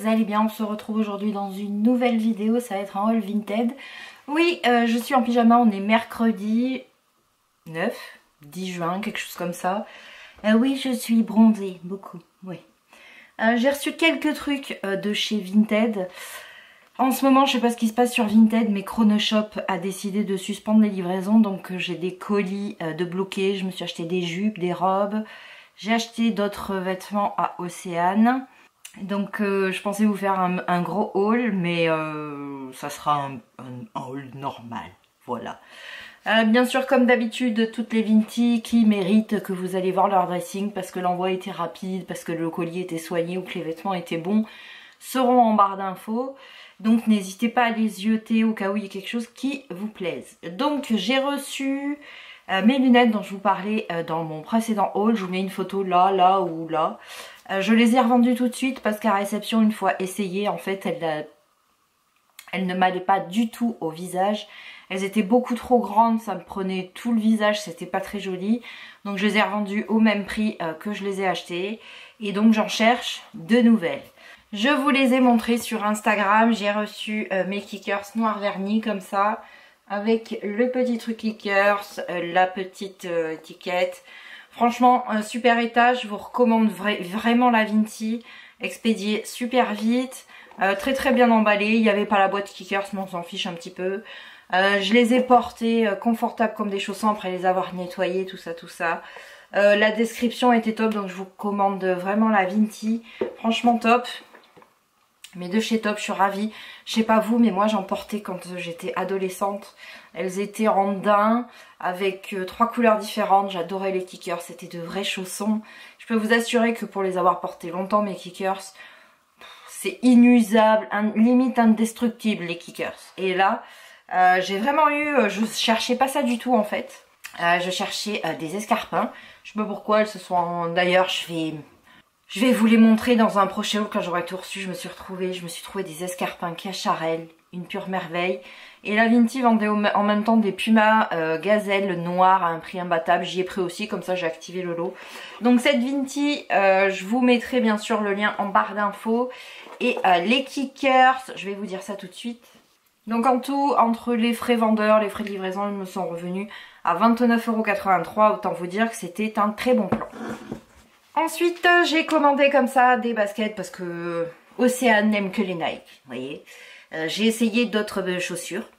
vous allez bien. On se retrouve aujourd'hui dans une nouvelle vidéo, ça va être un haul Vinted. Oui, je suis en pyjama, on est mercredi 10 juin, quelque chose comme ça. Oui, je suis bronzée, beaucoup, oui. J'ai reçu quelques trucs de chez Vinted. En ce moment, je sais pas ce qui se passe sur Vinted, mais Chronoshop a décidé de suspendre les livraisons. Donc j'ai des colis de bloqués, je me suis acheté des jupes, des robes. J'ai acheté d'autres vêtements à Océane. Donc je pensais vous faire un gros haul, mais ça sera un haul normal, voilà. Bien sûr, comme d'habitude, toutes les Vinti qui méritent que vous allez voir leur dressing parce que l'envoi était rapide, parce que le colis était soigné ou que les vêtements étaient bons, seront en barre d'infos. Donc n'hésitez pas à les zioter au cas où il y a quelque chose qui vous plaise. Donc j'ai reçu mes lunettes dont je vous parlais dans mon précédent haul. Je vous mets une photo là, là ou là. Je les ai revendues tout de suite parce qu'à réception, une fois essayées, en fait, elles ne m'allaient pas du tout au visage. Elles étaient beaucoup trop grandes, ça me prenait tout le visage, c'était pas très joli. Donc je les ai revendues au même prix que je les ai achetées. Et donc j'en cherche de nouvelles. Je vous les ai montrées sur Instagram. J'ai reçu mes kickers noir vernis comme ça. Avec le petit truc kickers, la petite étiquette. Franchement, un super état. Je vous recommande vraiment la Vinti. Expédiée super vite. Très très bien emballée. Il n'y avait pas la boîte kickers, mais on s'en fiche un petit peu. Je les ai portés confortables comme des chaussons après les avoir nettoyés, tout ça, tout ça. La description était top, donc je vous recommande vraiment la Vinti. Franchement top. Mais de chez Top, je suis ravie. Je sais pas vous, mais moi j'en portais quand j'étais adolescente. Elles étaient en daim avec 3 couleurs différentes. J'adorais les kickers, c'était de vrais chaussons. Je peux vous assurer que pour les avoir portés longtemps, mes kickers, c'est inusable, limite indestructible les kickers. Et là, j'ai vraiment eu, je cherchais pas ça du tout en fait. Je cherchais des escarpins. Je sais pas pourquoi elles se sont... D'ailleurs, je vais vous les montrer dans un prochain haul quand j'aurai tout reçu. Je me suis trouvé des escarpins Cacharel, une pure merveille. Et la Vinti vendait en même temps des pumas gazelle noirs à un prix imbattable. J'y ai pris aussi, comme ça j'ai activé le lot. Donc cette Vinti, je vous mettrai bien sûr le lien en barre d'infos. Et les kickers, je vais vous dire ça tout de suite. Donc en tout, entre les frais vendeurs, les frais de livraison, ils me sont revenus à 29,83 €. Autant vous dire que c'était un très bon plan. Ensuite, j'ai commandé comme ça des baskets parce que Océane n'aime que les Nike, vous voyez. J'ai essayé d'autres chaussures.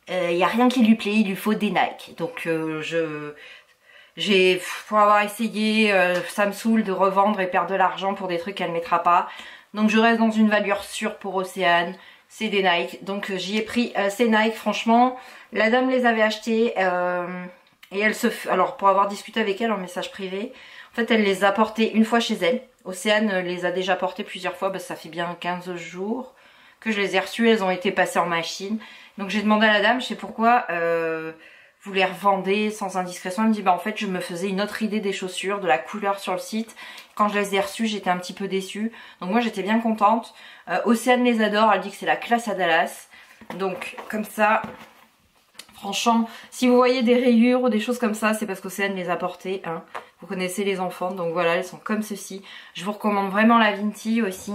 Il n'y a rien qui lui plaît, il lui faut des Nike. Donc pour avoir essayé, ça me saoule de revendre et perdre de l'argent pour des trucs qu'elle ne mettra pas. Donc je reste dans une valeur sûre pour Océane, c'est des Nike. Donc j'y ai pris ces Nike, franchement. La dame les avait achetés et alors pour avoir discuté avec elle en message privé, en fait, elle les a portées une fois chez elle. Océane les a déjà portées plusieurs fois. Ça fait bien 15 jours que je les ai reçues. Elles ont été passées en machine. Donc j'ai demandé à la dame, je sais pourquoi vous les revendez sans indiscrétion. Elle me dit, en fait, je me faisais une autre idée des chaussures, de la couleur sur le site. Quand je les ai reçues, j'étais un petit peu déçue. Donc moi, j'étais bien contente. Océane les adore. Elle dit que c'est la classe à Dallas. Donc comme ça... Franchement, si vous voyez des rayures ou des choses comme ça, c'est parce qu'Océane les a portées. Hein. Vous connaissez les enfants, donc voilà, elles sont comme ceci. Je vous recommande vraiment la Vinti aussi.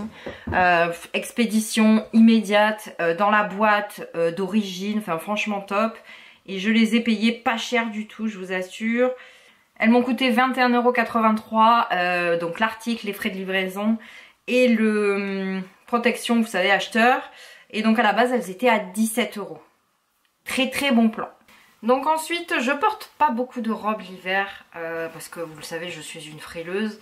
Expédition immédiate dans la boîte d'origine. Enfin, franchement top. Et je les ai payées pas cher du tout, je vous assure. Elles m'ont coûté 21,83 €. Donc l'article, les frais de livraison et le protection, vous savez, acheteur. Et donc à la base, elles étaient à 17 €. Très très bon plan. Donc ensuite, je porte pas beaucoup de robes l'hiver parce que vous le savez, je suis une frileuse.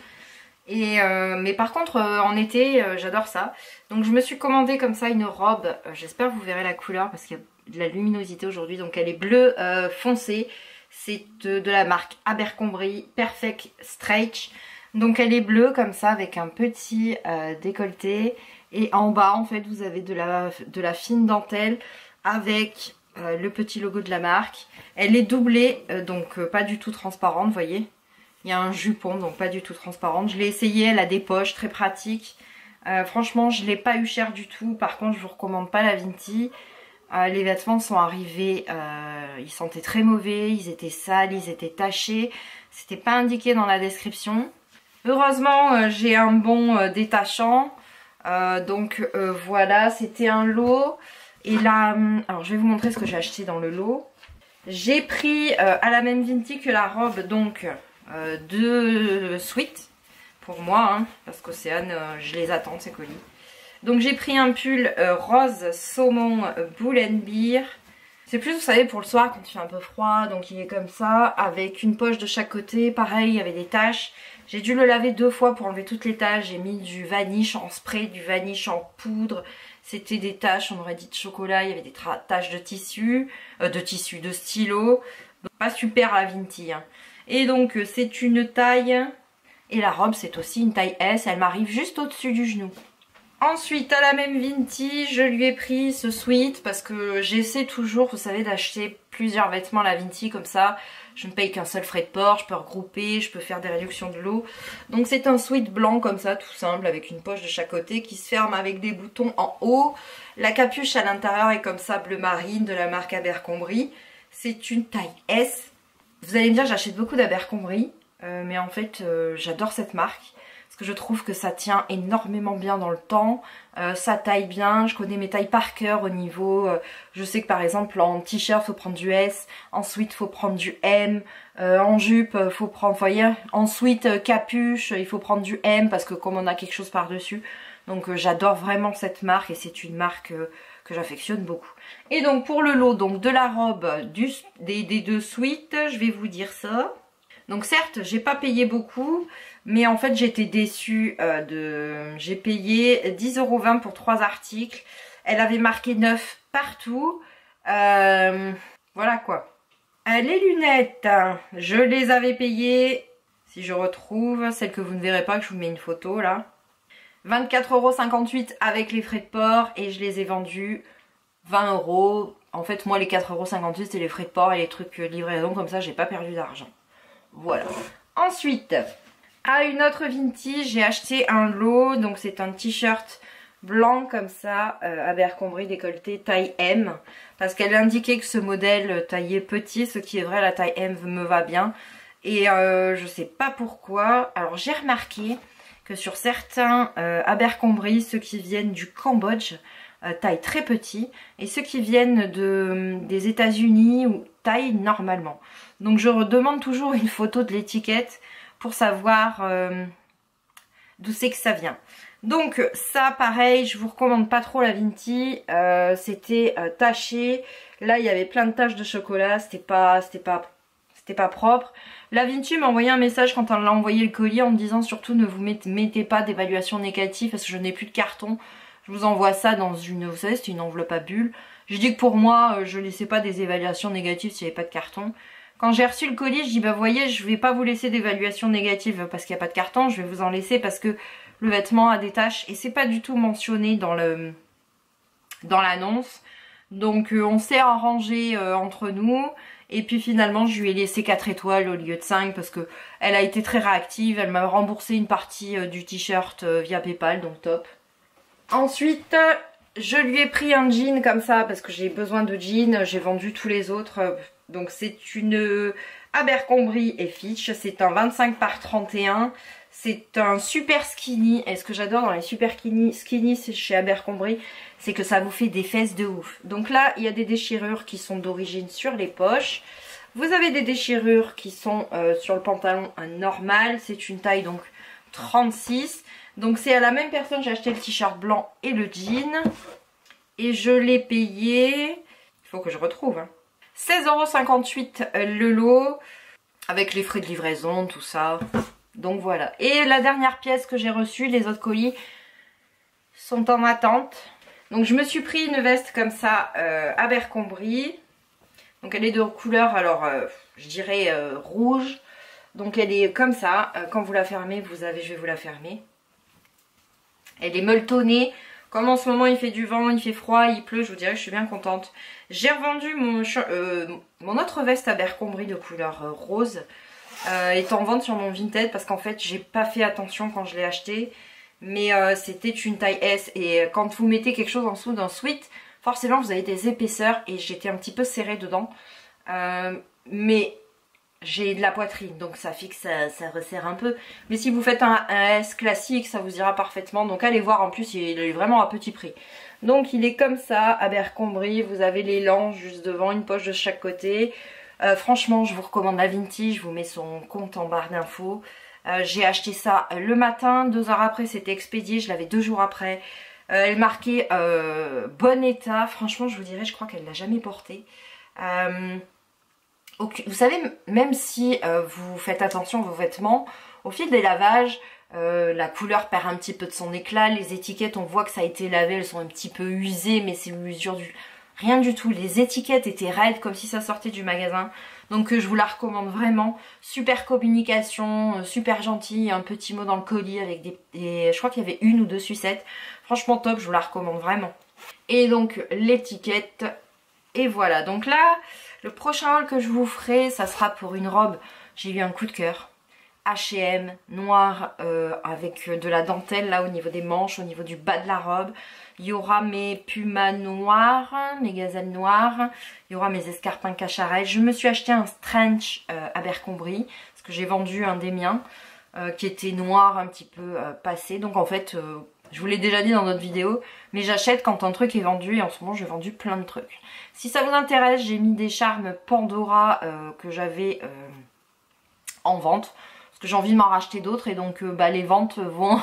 Mais par contre, en été, j'adore ça. Donc je me suis commandé comme ça une robe. J'espère que vous verrez la couleur parce qu'il y a de la luminosité aujourd'hui. Donc elle est bleu foncé. C'est de la marque Abercrombie Perfect Stretch. Donc elle est bleue comme ça avec un petit décolleté. Et en bas, en fait, vous avez de la fine dentelle avec... le petit logo de la marque. Elle est doublée, donc pas du tout transparente, vous voyez. Il y a un jupon, donc pas du tout transparente. Je l'ai essayé, elle a des poches très pratiques. Franchement, je ne l'ai pas eu cher du tout. Par contre, je vous recommande pas la Vinti. Les vêtements sont arrivés, ils sentaient très mauvais, ils étaient sales, ils étaient tachés. C'était pas indiqué dans la description. Heureusement, j'ai un bon détachant. Voilà, c'était un lot. Et là, alors je vais vous montrer ce que j'ai acheté dans le lot. J'ai pris à la même Vinti que la robe, donc 2 sweats pour moi, hein, parce qu'Océane, je les attends ces colis. Donc j'ai pris un pull rose saumon Bull and Beer. C'est plus, vous savez, pour le soir quand il fait un peu froid, donc il est comme ça, avec une poche de chaque côté. Pareil, il y avait des taches. J'ai dû le laver 2 fois pour enlever toutes les taches. J'ai mis du vanish en spray, du vanish en poudre. C'était des taches, on aurait dit de chocolat. Il y avait des taches de tissu, de stylo. Pas super la Vinti, hein. Et donc c'est une taille, et la robe c'est aussi une taille S. Elle m'arrive juste au-dessus du genou. Ensuite, à la même Vinti, je lui ai pris ce sweat parce que j'essaie toujours, vous savez, d'acheter plusieurs vêtements à la Vinti comme ça. Je ne paye qu'un seul frais de port, je peux regrouper, je peux faire des réductions de lot. Donc c'est un sweat blanc comme ça, tout simple, avec une poche de chaque côté qui se ferme avec des boutons en haut. La capuche à l'intérieur est comme ça, bleu marine, de la marque Abercrombie. C'est une taille S. Vous allez me dire, j'achète beaucoup d'Abercrombie, mais en fait, j'adore cette marque. Parce que je trouve que ça tient énormément bien dans le temps, ça taille bien, je connais mes tailles par cœur au niveau, je sais que par exemple en t-shirt faut prendre du S, ensuite faut prendre du M, en jupe faut prendre, vous voyez, ensuite capuche il faut prendre du M parce que comme on a quelque chose par dessus, donc j'adore vraiment cette marque et c'est une marque que j'affectionne beaucoup. Et donc pour le lot donc de la robe, des 2 sweats, je vais vous dire ça. Donc certes, j'ai pas payé beaucoup, mais en fait j'étais déçue j'ai payé 10,20 € pour 3 articles. Elle avait marqué 9 partout. Voilà quoi. Les lunettes, je les avais payées, si je retrouve, celles que vous ne verrez pas, que je vous mets une photo là. 24,58 € avec les frais de port et je les ai vendues 20 €. En fait moi les 4,58 € c'est les frais de port et les trucs livraison, comme ça j'ai pas perdu d'argent. Voilà. Ensuite, à une autre Vinti, j'ai acheté un lot. Donc c'est un t-shirt blanc comme ça, Abercrombie décolleté taille M. Parce qu'elle indiquait que ce modèle taillait petit, ce qui est vrai, la taille M me va bien. Et je sais pas pourquoi. Alors j'ai remarqué que sur certains Abercrombie, ceux qui viennent du Cambodge, taille très petit, et ceux qui viennent des États-Unis taille normalement. Donc je demande toujours une photo de l'étiquette pour savoir d'où c'est que ça vient. Donc ça pareil, je vous recommande pas trop la Vinti, c'était taché. Là il y avait plein de taches de chocolat, c'était pas propre. La Vinti m'a envoyé un message quand elle a envoyé le colis en me disant surtout ne vous mettez pas d'évaluation négative parce que je n'ai plus de carton. Je vous envoie ça dans une, vous savez, c'est une enveloppe à bulles. Je dis que pour moi, je laissais pas des évaluations négatives s'il n'y avait pas de carton. Quand j'ai reçu le colis, je dis bah voyez, je vais pas vous laisser d'évaluation négative parce qu'il n'y a pas de carton, je vais vous en laisser parce que le vêtement a des taches et c'est pas du tout mentionné dans l'annonce. Donc on s'est arrangé entre nous. Et puis finalement je lui ai laissé 4 étoiles au lieu de 5 parce que elle a été très réactive. Elle m'a remboursé une partie du t-shirt via PayPal, donc top. Ensuite, je lui ai pris un jean comme ça parce que j'ai besoin de jeans. J'ai vendu tous les autres. Donc c'est une Abercrombie et Fitch. C'est un 25 par 31. C'est un super skinny. Et ce que j'adore dans les super skinny chez Abercrombie, c'est que ça vous fait des fesses de ouf. Donc là, il y a des déchirures qui sont d'origine sur les poches. Vous avez des déchirures qui sont sur le pantalon normal. C'est une taille donc 36. Donc c'est à la même personne, j'ai acheté le t-shirt blanc et le jean. Et je l'ai payé, il faut que je retrouve, hein, 16,58 € le lot. Avec les frais de livraison, tout ça. Donc voilà. Et la dernière pièce que j'ai reçue, les autres colis sont en attente. Donc je me suis pris une veste comme ça, Abercrombie. Donc elle est de couleur, alors je dirais rouge. Donc elle est comme ça. Quand vous la fermez, je vais vous la fermer. Elle est molletonnée. Comme en ce moment il fait du vent, il fait froid, il pleut, je vous dirais que je suis bien contente. J'ai revendu mon autre veste Abercrombie de couleur rose. Est en vente sur mon Vinted parce qu'en fait j'ai pas fait attention quand je l'ai acheté. Mais c'était une taille S et quand vous mettez quelque chose en dessous d'un sweat, forcément vous avez des épaisseurs et j'étais un petit peu serrée dedans. Mais j'ai de la poitrine, donc ça fait que ça resserre un peu. Mais si vous faites un S classique, ça vous ira parfaitement. Donc allez voir, en plus il est vraiment à petit prix. Donc il est comme ça, Abercrombie, vous avez l'élan juste devant, une poche de chaque côté. Franchement, je vous recommande la Vintage, je vous mets son compte en barre d'infos. J'ai acheté ça le matin, 2 heures après c'était expédié, je l'avais 2 jours après. Elle marquait bon état, franchement je vous dirais, je crois qu'elle l'a jamais portée. Vous savez, même si vous faites attention à vos vêtements, au fil des lavages, la couleur perd un petit peu de son éclat. Les étiquettes, on voit que ça a été lavé, elles sont un petit peu usées, mais c'est l'usure du... Rien du tout, les étiquettes étaient raides comme si ça sortait du magasin. Donc je vous la recommande vraiment. Super communication, super gentille, un petit mot dans le colis avec des... Je crois qu'il y avait 1 ou 2 sucettes. Franchement top, je vous la recommande vraiment. Et donc l'étiquette, et voilà. Donc là, le prochain haul que je vous ferai, ça sera pour une robe. J'ai eu un coup de cœur. H&M noir avec de la dentelle là au niveau des manches, au niveau du bas de la robe. Il y aura mes pumas noirs, mes gazelles noires. Il y aura mes escarpins cacharel. Je me suis acheté un Strange Abercrombie parce que j'ai vendu un des miens qui était noir un petit peu passé. Donc en fait, je vous l'ai déjà dit dans notre vidéo, mais j'achète quand un truc est vendu et en ce moment j'ai vendu plein de trucs. Si ça vous intéresse, j'ai mis des charmes Pandora que j'avais en vente. Parce que j'ai envie de m'en racheter d'autres et donc les ventes vont...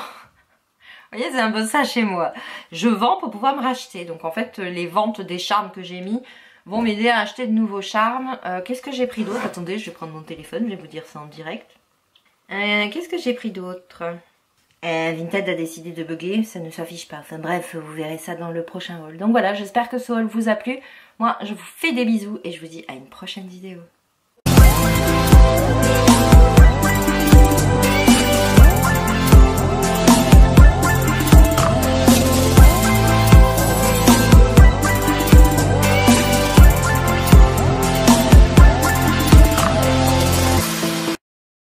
Vous voyez, c'est un peu ça chez moi. Je vends pour pouvoir me racheter. Donc en fait, les ventes des charmes que j'ai mis vont m'aider à acheter de nouveaux charmes. Qu'est-ce que j'ai pris d'autre? Attendez, je vais prendre mon téléphone, je vais vous dire ça en direct. Qu'est-ce que j'ai pris d'autre? Vinted a décidé de bugger, ça ne s'affiche pas. Enfin bref, vous verrez ça dans le prochain haul. Donc voilà, j'espère que ce haul vous a plu. Moi, je vous fais des bisous et je vous dis à une prochaine vidéo.